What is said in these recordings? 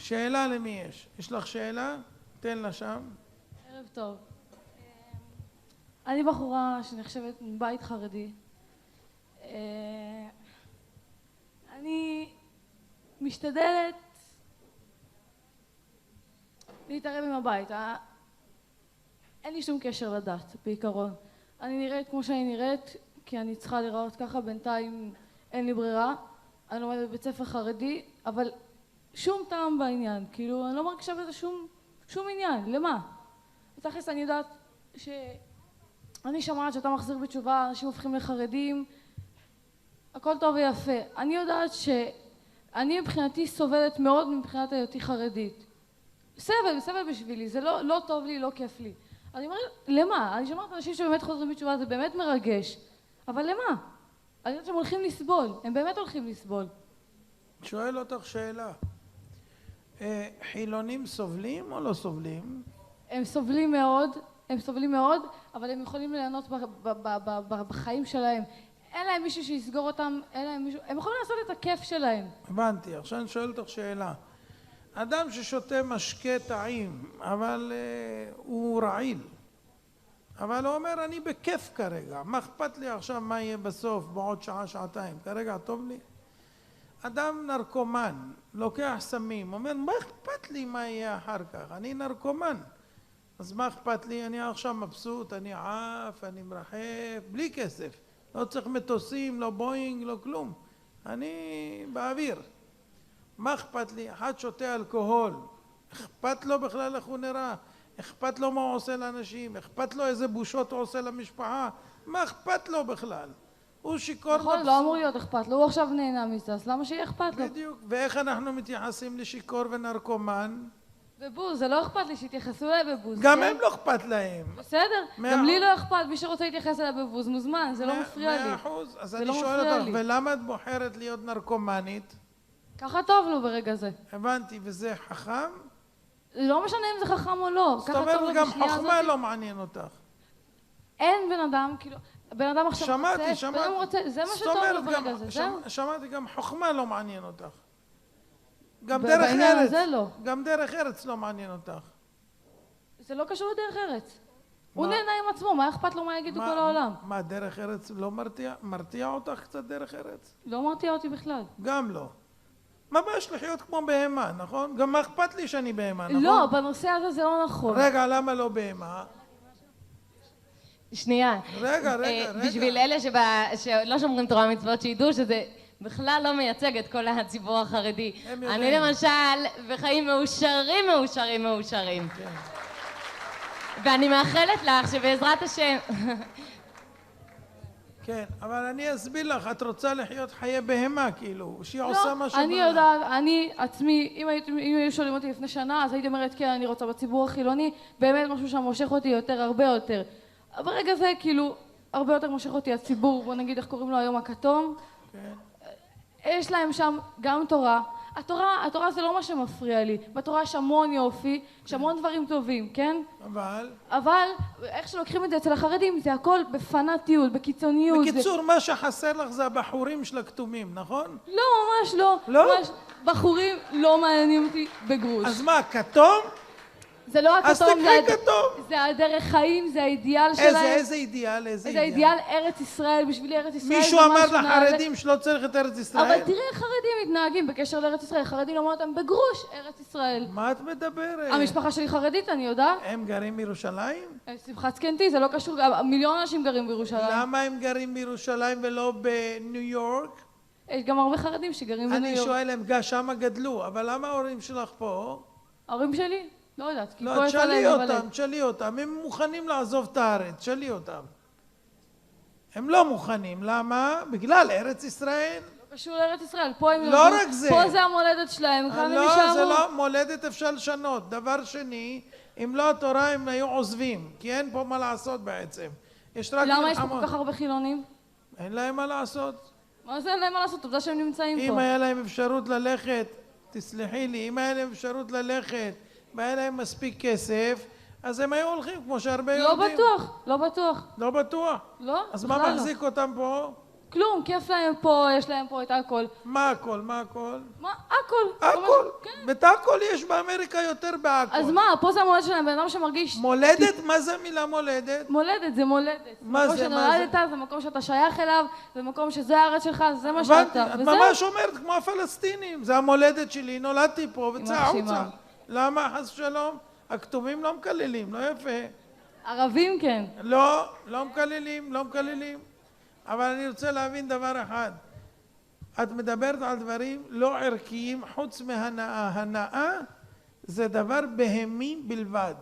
שאלה למי יש? יש לך שאלה? תן לה שם. ערב טוב. אני בחורה שנחשבת מבית חרדי. אני משתדלת להתערב עם הבית. אין לי שום קשר לדת, בעיקרון. אני נראית כמו שאני נראית, כי אני צריכה לראות ככה. בינתיים אין לי ברירה. אני לומדת בבית ספר חרדי, אבל שום טעם בעניין. כאילו, אני לא מרגישה בזה שום עניין. למה? בתכלס אני יודעת אני שומעת שאתה מחזיר בתשובה, אנשים הופכים לחרדים, הכל טוב ויפה. אני יודעת שאני מבחינתי סובלת מאוד מבחינת היותי חרדית. סבל בשבילי, זה לא טוב לי, לא כיף לי. אני אומרת, למה? אני שומעת אנשים שבאמת חוזרים בתשובה, זה באמת מרגש. אבל למה? אני יודעת שהם הולכים לסבול, הם באמת הולכים לסבול. שואל אותך שאלה. חילונים סובלים או לא סובלים? הם סובלים מאוד, אבל הם יכולים ליהנות בחיים שלהם. אין להם מישהו שיסגור אותם, הם יכולים לעשות את הכיף שלהם. הבנתי, עכשיו אני שואל אותך שאלה. אדם ששותה משקה טעים, אבל הוא רעיל, אבל הוא אומר, אני בכיף כרגע, מה אכפת לי עכשיו מה יהיה בסוף, בעוד שעה, שעתיים, כרגע טוב לי? אדם נרקומן, לוקח סמים, אומר, מה אכפת לי מה יהיה אחר כך? אני נרקומן. אז מה אכפת לי? אני עכשיו מבסוט, אני עף, אני מרחף, בלי כסף. לא צריך מטוסים, לא בוינג, לא כלום. אני באוויר. מה אכפת לי? אחד שותה אלכוהול. אכפת לו בכלל איך הוא נראה? אכפת לו מה הוא עושה לאנשים? אכפת לו איזה בושות הוא עושה למשפחה? מה אכפת לו בכלל? הוא שיכור מבסוט. נכון, לא אמור להיות אכפת לו, הוא עכשיו נהנה מזה, אז למה שיהיה אכפת לו? בדיוק. ואיך אנחנו מתייחסים לשיכור ונרקומן? בבוז, זה לא אכפת לי שיתייחסו אליי בבוז. גם הם לא אכפת להם. בסדר, גם לי לא אכפת, מי שרוצה להתייחס אליי בבוז מוזמן, זה לא מפריע לי. 100%. אז אני שואל אותך, ולמה את בוחרת להיות נרקומנית? ככה טוב לו ברגע זה. הבנתי, וזה חכם? לא משנה אם זה חכם או לא. זאת אומרת, גם חוכמה לא מעניין אותך. אין בן אדם, כאילו, בן אדם עכשיו רוצה, זה מה שטוב לו ברגע זה, זהו. שמעתי, גם חוכמה לא מעניין אותך. גם דרך ארץ. גם דרך ארץ לא מעניין אותך. זה לא קשור לדרך ארץ. הוא נהנה עם עצמו, מה אכפת לו מה יגידו כל העולם? מה, דרך ארץ לא מרתיע אותך קצת דרך ארץ? לא מרתיע אותי בכלל. גם לא. מה יש לחיות כמו בהמה, נכון? גם מה אכפת לי שאני בהמה, נכון? לא, בנושא הזה זה לא נכון. רגע, למה לא בהמה? שנייה. רגע. בשביל אלה שלא שומרים תורה ומצוות, שידעו שזה בכלל לא מייצג את כל הציבור החרדי. אני למשל בחיים מאושרים. ואני מאחלת לך שבעזרת השם... כן, אבל אני אסביר לך, את רוצה לחיות חיי בהמה, כאילו, שהיא עושה מה שבא. אני יודעת, אני עצמי, אם היו שואלים אותי לפני שנה, אז הייתי אומרת, כן, אני רוצה בציבור החילוני, באמת משהו שם מושך אותי יותר, הרבה יותר. ברגע זה, כאילו, הרבה יותר מושך אותי הציבור, בוא נגיד איך קוראים לו היום, הכתום. כן. יש להם שם גם תורה. התורה זה לא מה שמפריע לי. בתורה יש המון יופי, יש המון דברים טובים, כן? אבל איך שלוקחים את זה אצל החרדים, זה הכל בפנאטיות, בקיצוניות. בקיצור, מה שחסר לך זה הבחורים של הכתומים, נכון? לא, ממש לא. לא? בחורים לא מעניינים אותי בגרוש. אז מה, כתום? זה לא הכתום, אז תקחי כתום. זה הדרך חיים, זה האידיאל שלהם. איזה אידיאל? זה אידיאל ארץ ישראל, בשבילי ארץ ישראל. מישהו אמר לחרדים שלא צריך את ארץ ישראל? אבל תראי איך חרדים מתנהגים בקשר לארץ ישראל. חרדים אומר אותם בגרוש ארץ ישראל. מה את מדברת? המשפחה שלי חרדית, אני יודעת. הם גרים בירושלים? שמחת זקנתי, זה לא קשור, מיליון אנשים גרים בירושלים. למה הם גרים בירושלים ולא בניו יורק? יש גם הרבה חרדים שגרים בניו יורק. אני שואל, הם שמה גדלו, אבל למה ההורים שלך פה? ההורים שלי? לא יודעת, כי לא, תשאלי אותם, הם מוכנים לעזוב את הארץ, תשאלי אותם. הם לא מוכנים, למה? בגלל ארץ ישראל. לא קשור לארץ ישראל, פה הם לא רק זה. פה זה המולדת שלהם, כאן הם יישארו. לא, זה לא, מולדת אפשר לשנות. דבר שני, אם לא התורה הם היו עוזבים, כי אין פה מה לעשות בעצם. למה יש פה כל כך הרבה חילונים? אין להם מה לעשות. מה זה אין להם מה לעשות? תודה שהם נמצאים פה. אם היה להם אפשרות ללכת, תסלחי לי, אם היה להם אפשרות ללכת, והיה להם מספיק כסף, אז הם היו הולכים כמו שהרבה יהודים. לא בטוח. לא בטוח? לא, אז מה מחזיק אותם פה? כלום, כיף להם פה, יש להם פה את הכל. מה הכל? מה הכל? מה? הכל. הכל? כן. את הכל יש באמריקה יותר בהכל. אז מה, פה זה המולדת שלהם, בן אדם שמרגיש... מולדת? מה זה המילה מולדת? מולדת, זה מולדת. מה זה? מקום שנולדת, זה מקום שאתה שייך אליו, זה מקום שזה הארץ שלך, זה מה שאתה. את ממש אומרת כמו הפלסטינים, זה המולדת שלי, נולדתי פה וצא החוצה. למה? חס ושלום? הכתובים לא מקללים, לא יפה. ערבים כן. לא, לא מקללים, לא מקללים. אבל אני רוצה להבין דבר אחד. את מדברת על דברים לא ערכיים חוץ מהנאה. הנאה זה דבר בהמי בלבד.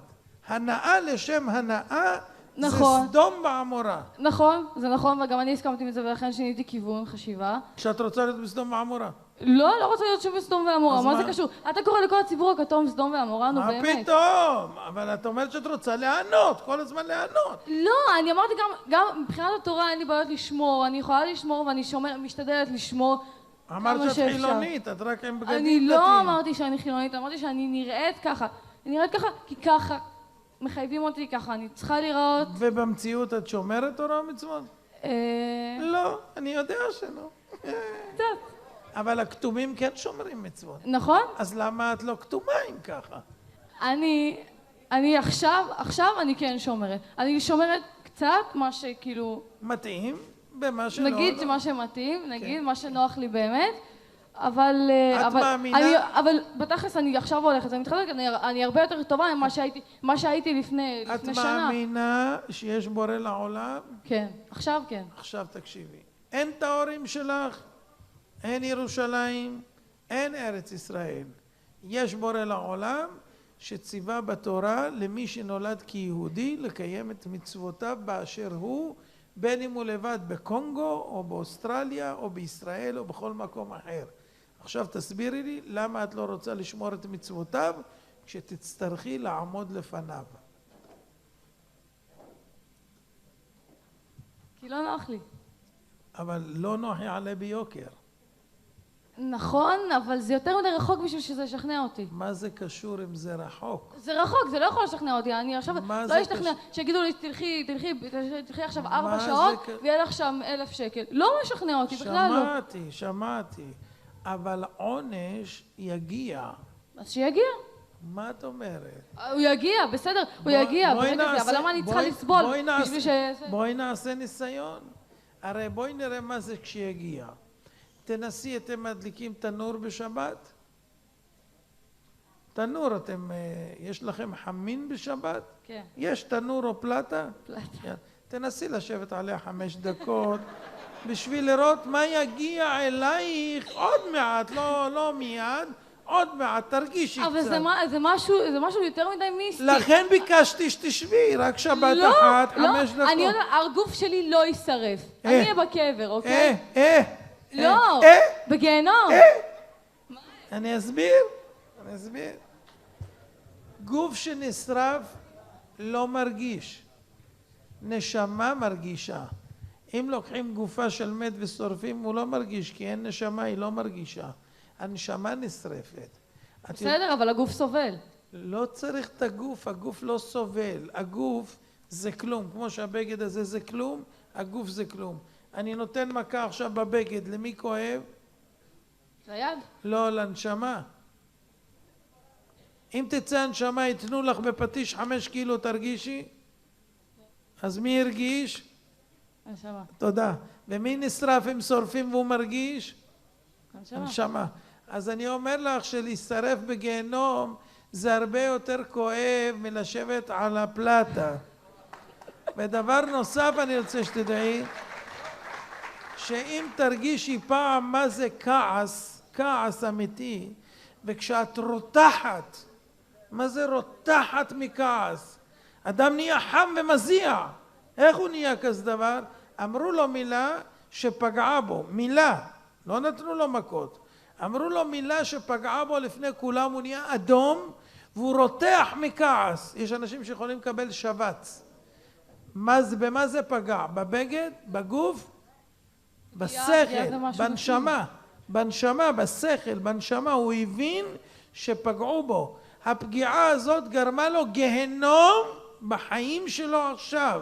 הנאה לשם הנאה נכון. זה סדום ועמורה. נכון, זה נכון, וגם אני הסכמתי עם זה ולכן שיניתי כיוון חשיבה. כשאת רוצה להיות בסדום ועמורה. לא, לא רוצה להיות שוב בסדום ועמורה, מה מה? זה קשור? אתה קורא לכל הציבור הכתום סדום ועמורה, נו באמת. מה פתאום? אבל את אומרת שאת רוצה לענות, כל הזמן לענות. לא, אני אמרתי גם מבחינת התורה אין לי בעיות לשמור, אני יכולה לשמור ואני משתדלת לשמור כמה אמרת שאפשר. שאת חילונית, את רק עם בגדים אני דתיים. לא אמרתי שאני חילונית, אמרתי שאני נראית ככה. אני נראית ככה כי ככה מחייבים אותי ככה, אני צריכה לראות... ובמציאות את שומרת תורה ומצוות? לא, אני יודע שלא. קצת. אבל הכתומים כן שומרים מצוות. נכון? אז למה את לא כתומה אם ככה? אני עכשיו אני כן שומרת. אני שומרת קצת מה שכאילו... מתאים במה שלא... נגיד מה שמתאים, נגיד מה שנוח לי באמת, אבל... את מאמינה? אבל בתכלס אני עכשיו הולכת, אני מתחלקת, אני הרבה יותר טובה ממה שהייתי לפני שנה. את מאמינה שיש בורא לעולם? כן, עכשיו כן. עכשיו תקשיבי. אין את ההורים שלך, אין ירושלים, אין ארץ ישראל. יש בורא לעולם שציווה בתורה למי שנולד כיהודי לקיים את מצוותיו באשר הוא, בין אם הוא לבד בקונגו או באוסטרליה או בישראל או בכל מקום אחר. עכשיו תסבירי לי למה את לא רוצה לשמור את מצוותיו כשתצטרכי לעמוד לפניו. כי לא נוח לי. אבל לא נוח יעלה ביוקר. נכון, אבל זה יותר מדי רחוק בשביל שזה ישכנע אותי. מה זה קשור אם זה רחוק? זה רחוק, זה לא יכול לשכנע אותי. אני עכשיו לא אשתכנע, שיגידו לי תלכי עכשיו 4 שעות ויהיה לך שם 1,000 שקל. לא משכנע אותי, בכלל לא. שמעתי. אבל עונש יגיע. אז שיגיע. מה את אומרת? הוא יגיע, בסדר, הוא יגיע, אבל למה אני צריכה לסבול? בואי נעשה ניסיון. הרי בואי נראה מה זה כשיגיע. תנסי, אתם מדליקים תנור בשבת? תנור, יש לכם חמין בשבת? כן. יש תנור או פלטה? פלטה. תנסי לשבת עליה 5 דקות בשביל לראות מה יגיע אלייך עוד מעט, לא מיד, עוד מעט, תרגישי קצת. אבל זה משהו יותר מדי מיסטי. לכן ביקשתי שתשבי, רק שבת אחת, 5 דקות. אני יודעת, הגוף שלי לא יישרף. אני אהיה בקבר, אוקיי? לא, בגיהנום. אני אסביר. גוף שנשרף לא מרגיש. נשמה מרגישה. אם לוקחים גופה של מת ושורפים, הוא לא מרגיש, כי אין נשמה, היא לא מרגישה. הנשמה נשרפת. בסדר, אבל הגוף סובל. לא צריך את הגוף, הגוף לא סובל. הגוף זה כלום. כמו שהבגד הזה זה כלום, הגוף זה כלום. אני נותן מכה עכשיו בבגד, למי כואב? ליד? לא, לנשמה. אם תצא הנשמה, יתנו לך בפטיש 5 קילו, תרגישי? אז מי הרגיש? הנשמה. תודה. ומי נשרף אם שורפים והוא מרגיש? הנשמה. אז אני אומר לך שלהישרף בגיהנום זה הרבה יותר כואב מלשבת על הפלטה. ודבר נוסף אני רוצה שתדעי, שאם תרגישי פעם מה זה כעס אמיתי, וכשאת רותחת, מה זה רותחת מכעס? אדם נהיה חם ומזיע. איך הוא נהיה כזה דבר? אמרו לו מילה שפגעה בו, מילה, לא נתנו לו מכות. אמרו לו מילה שפגעה בו לפני כולם, הוא נהיה אדום והוא רותח מכעס. יש אנשים שיכולים לקבל שבץ. במה זה פגע? בבגד? בגוף? בשכל, בנשמה, בשכל, בנשמה. הוא הבין שפגעו בו. הפגיעה הזאת גרמה לו גיהנום בחיים שלו עכשיו.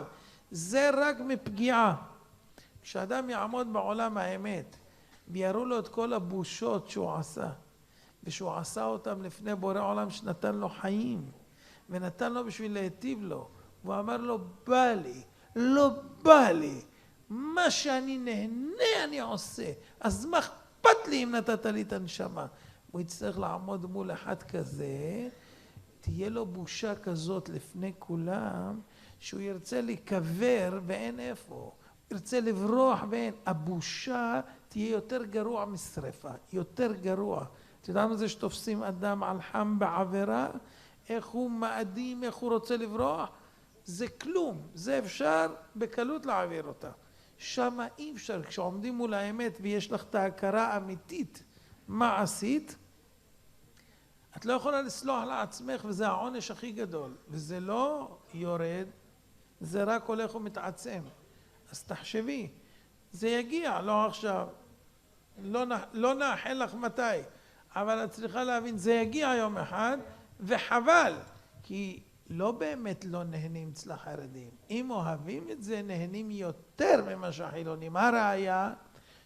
זה רק מפגיעה. כשאדם יעמוד בעולם האמת ויראו לו את כל הבושות שהוא עשה, ושהוא עשה אותם לפני בורא עולם שנתן לו חיים ונתן לו בשביל להיטיב לו, והוא אמר לו בא לי, לא בא לי, מה שאני נהנה אני עושה, אז מה אכפת לי אם נתת לי את הנשמה. הוא יצטרך לעמוד מול אחד כזה, תהיה לו בושה כזאת לפני כולם, שהוא ירצה להיקבר ואין איפה, הוא ירצה לברוח ואין. הבושה תהיה יותר גרוע משרפה, יותר גרוע. אתה יודע מה זה שתופסים אדם על חם בעבירה, איך הוא מאדים, איך הוא רוצה לברוח? זה כלום, זה אפשר בקלות להעביר אותה. שמה אי אפשר, כשעומדים מול האמת ויש לך את ההכרה האמיתית מה עשית, את לא יכולה לסלוח לעצמך, וזה העונש הכי גדול, וזה לא יורד, זה רק הולך ומתעצם. אז תחשבי, זה יגיע, לא עכשיו, לא נאחל לך מתי, אבל את צריכה להבין, זה יגיע יום אחד, וחבל, כי לא באמת לא נהנים אצל החרדים. אם אוהבים את זה, נהנים יותר ממה שהחילונים. הראיה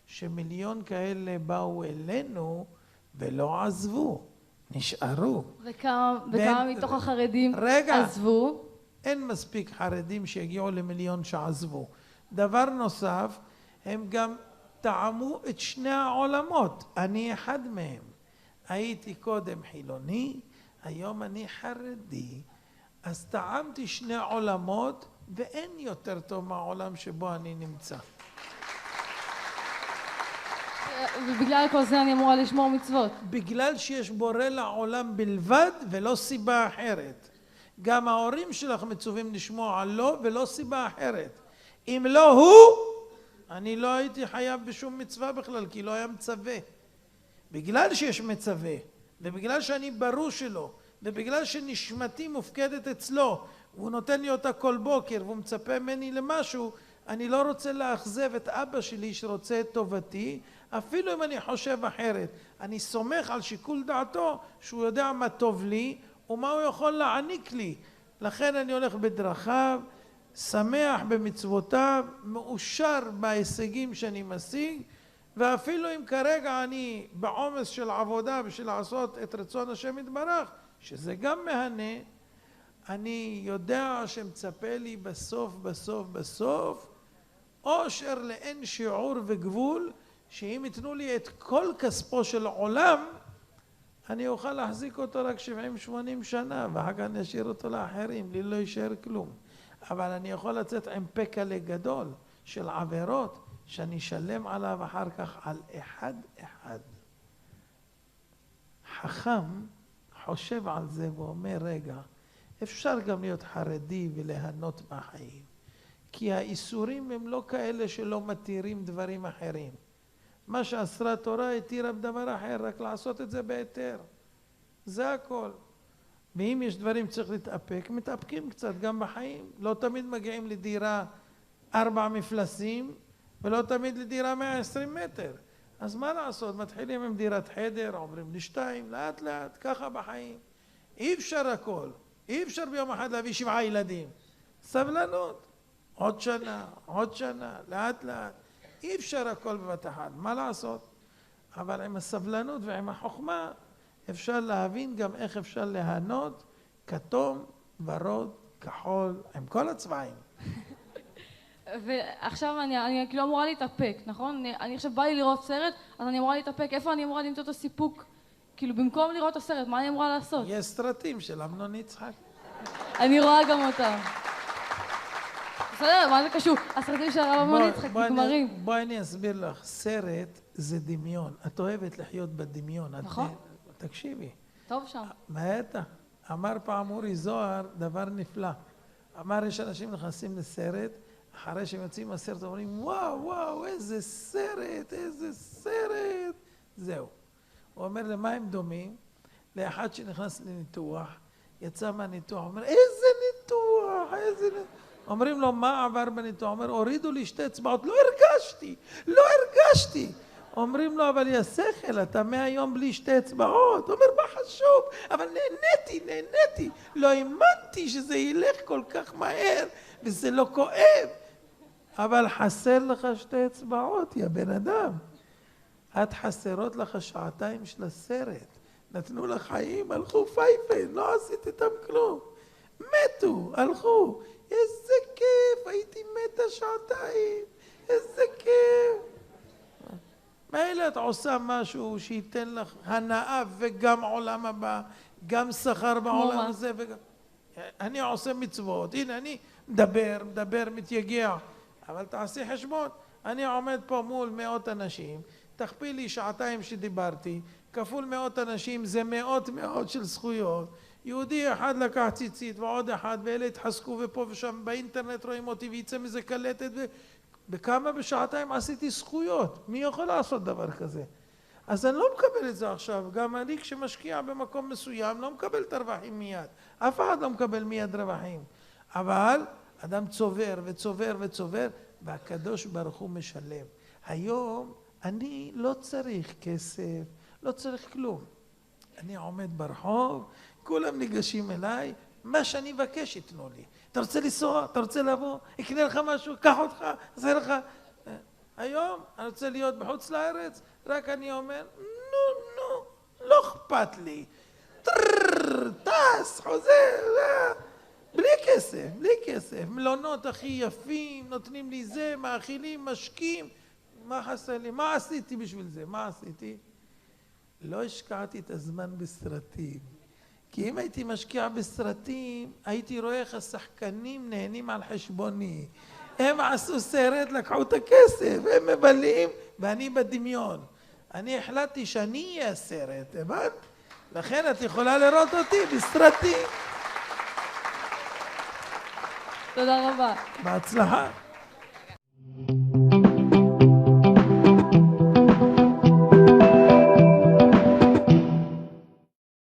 שמיליון כאלה באו אלינו ולא עזבו, נשארו. וכמה מתוך החרדים עזבו? אין מספיק חרדים שהגיעו למיליון שעזבו. דבר נוסף, הם גם טעמו את שני העולמות. אני אחד מהם. הייתי קודם חילוני, היום אני חרדי. אז טעמתי שני עולמות, ואין יותר טוב מהעולם שבו אני נמצא. ובגלל כל זה אני אמורה לשמור מצוות. בגלל שיש בורא לעולם בלבד ולא סיבה אחרת. גם ההורים שלך מצווים לשמוע לו ולא סיבה אחרת. אם לא הוא, אני לא הייתי חייב בשום מצווה בכלל, כי לא היה מצווה. בגלל שיש מצווה, ובגלל שאני ברור שלו, ובגלל שנשמתי מופקדת אצלו, והוא נותן לי אותה כל בוקר, והוא מצפה ממני למשהו, אני לא רוצה לאכזב את אבא שלי שרוצה את טובתי, אפילו אם אני חושב אחרת. אני סומך על שיקול דעתו, שהוא יודע מה טוב לי, ומה הוא יכול להעניק לי. לכן אני הולך בדרכיו, שמח במצוותיו, מאושר בהישגים שאני משיג, ואפילו אם כרגע אני בעומס של עבודה בשביל לעשות את רצון השם יתברך, שזה גם מהנה, אני יודע שמצפה לי בסוף אושר לאין שיעור וגבול, שאם יתנו לי את כל כספו של עולם, אני אוכל להחזיק אותו רק 70-80 שנה, ואחר כך אני אשאיר אותו לאחרים, לי לא יישאר כלום. אבל אני יכול לצאת עם פקלה גדול של עבירות, שאני אשלם עליו אחר כך על אחד. חכם חושב על זה ואומר, רגע, אפשר גם להיות חרדי וליהנות מהחיים. כי האיסורים הם לא כאלה שלא מתירים דברים אחרים. מה שאסרה תורה התירה בדבר אחר, רק לעשות את זה בהיתר. זה הכל. ואם יש דברים צריך להתאפק, מתאפקים קצת גם בחיים. לא תמיד מגיעים לדירה 4 מפלסים, ולא תמיד לדירה 120 מטר. אז מה לעשות? מתחילים עם דירת חדר, עוברים ל2, לאט לאט, ככה בחיים. אי אפשר הכל. אי אפשר ביום אחד להביא 7 ילדים. סבלנות. עוד שנה, לאט לאט. אי אפשר הכל בבת אחת. מה לעשות? אבל עם הסבלנות ועם החוכמה, אפשר להבין גם איך אפשר ליהנות כתום, ורוד, כחול, עם כל הצבעים. ועכשיו אני כאילו אמורה להתאפק, נכון? אני עכשיו בא לי לראות סרט, אז אני אמורה להתאפק. איפה אני אמורה למצוא את הסיפוק? כאילו במקום לראות את הסרט, מה אני אמורה לעשות? יש סרטים של אמנון יצחק. אני רואה גם אותם. בסדר, מה זה קשור? הסרטים של אמנון יצחק נגמרים. בואי אני אסביר לך, סרט זה דמיון. את אוהבת לחיות בדמיון. נכון. תקשיבי. טוב שם. בטח. אמר פעם אורי זוהר דבר נפלא. אמר יש אנשים נכנסים לסרט, אחרי שהם יוצאים מהסרט אומרים וואו איזה סרט. זהו. הוא אומר למה הם דומים? לאחד שנכנס לניתוח, יצא מהניתוח, אומר איזה ניתוח. אומרים לו מה עבר בניתוח? אומר הורידו לי 2 אצבעות, לא הרגשתי. אומרים לו אבל יא שכל, אתה 100 יום בלי 2 אצבעות. אומר מה חשוב? אבל נהניתי. לא האמנתי שזה ילך כל כך מהר וזה לא כואב. אבל חסר לך 2 אצבעות, יא בן אדם. את חסרות לך 2 של הסרט. נתנו לך חיים, הלכו פייפן, לא עשית איתם כלום. מתו, הלכו. איזה כיף, הייתי מתה 2, איזה כיף. מילא את עושה משהו שייתן לך הנאה וגם עולם הבא, גם שכר בעולם הזה וגם... אני עושה מצוות, הנה אני מדבר, מתייגע, אבל תעשי חשבון, אני עומד פה מול 100 אנשים, תכפילי 2 שדיברתי, כפול 100 אנשים זה מאות של זכויות, יהודי אחד לקח ציצית ועוד אחד ואלה התחזקו ופה ושם באינטרנט רואים אותי ויצא מזה קלטת בכמה בשעתיים עשיתי זכויות, מי יכול לעשות דבר כזה? אז אני לא מקבל את זה עכשיו, גם אני כשמשקיע במקום מסוים לא מקבל את הרווחים מיד, אף אחד לא מקבל מיד רווחים, אבל אדם צובר וצובר וצובר והקדוש ברוך הוא משלם. היום אני לא צריך כסף, לא צריך כלום, אני עומד ברחוב, כולם ניגשים אליי, מה שאני מבקש יתנו לי. אתה רוצה לנסוע? אתה רוצה לבוא? יקנה לך משהו? קח אותך? עשה לך? היום אני רוצה להיות בחוץ לארץ, רק אני אומר, נו, לא אכפת לי. טס, חוזר, בלי כסף. מלונות הכי יפים, נותנים לי זה, מאכילים, משקים. מה חסר לי? מה עשיתי בשביל זה? מה עשיתי? לא השקעתי את הזמן בסרטים. כי אם הייתי משקיע בסרטים, הייתי רואה איך השחקנים נהנים על חשבוני. הם עשו סרט, לקחו את הכסף, הם מבלים, ואני בדמיון. אני החלטתי שאני אהיה הסרט, הבנת? לכן את יכולה לראות אותי בסרטים. תודה רבה. בהצלחה.